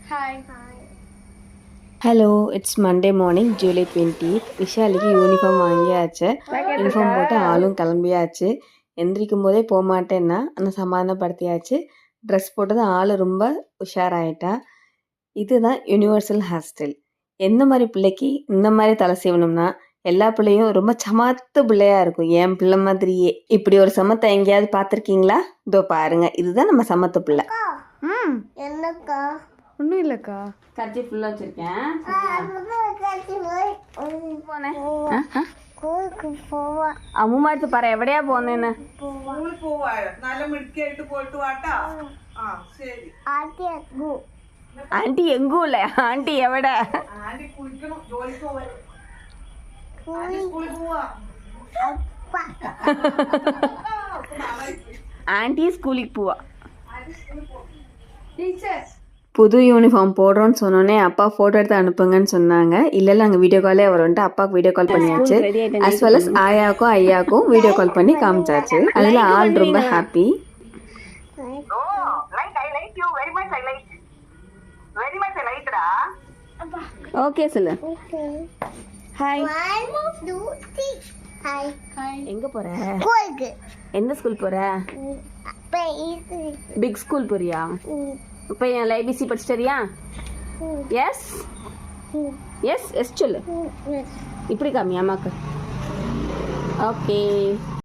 Hi. Hello, it's Monday morning July 20th. விஷாலிக்கு uniform வாங்கியாச்சு. Uniform போட்டு ஆளும் கிளம்பியாச்சு. எந்திரிக்கும் போதே போக மாட்டேன்னா அந்த சமாதானப்படுத்தியாச்சு. ட்ரெஸ் போட்டது ஆள் ரொம்ப உஷாராயிட்டா. இதுதான் யூனிவர்சல் ஹேர் ஸ்டைல். எந்த மாதிரி பிள்ளைக்கு இந்த மாதிரி தலை சீவணும்னா எல்லா பிள்ளையும் ரொம்ப சமத்து பிள்ளையா இருக்கும். என் பிள்ளை மாதிரியே. இப்படி ஒரு சமத்தை எங்கேயாவது பார்த்துருக்கீங்களா? இதோ பாருங்க, இதுதான் நம்ம சமத்து பிள்ளை. என்னக்கா? ஒன்றும் இல்லைக்கா. கட்சி ஃபுல்லாக வச்சுருக்கேன். അമ്മൂമ്മ അടുത്ത് പറ, എവിടെയാ പോന്നേന്ന്. ആന്റി എങ്കൂല്ലേ? ആന്റി എവിടെ? ആന്റി സ്കൂളിൽ പോവാ. புது யூனிஃபார்ம் போடுறோன்னு சொன்னோன்னே அப்பா ஃபோட்டோ எடுத்து அனுப்புங்கன்னு சொன்னாங்க. இல்லை அங்கே வீடியோ காலே வரும்ட்டு அப்பாவுக்கு வீடியோ கால் பண்ணியாச்சு. அஸ் வெல் அஸ் ஆயாவுக்கும் ஐயாவுக்கும் வீடியோ கால் பண்ணி காமிச்சாச்சு. அதில் ஆள் ரொம்ப ஹாப்பி. ஓகே சொல்லு. ஹாய். எங்கே போகிற? எந்த ஸ்கூல் போகிற? பிக் ஸ்கூல் போறியா? இப்போ என் ஐபிசி படிச்சிட்டறியா? எஸ் எஸ் எஸ் சொல்லு. இப்படி காமி அம்மாக்கு. ஓகே.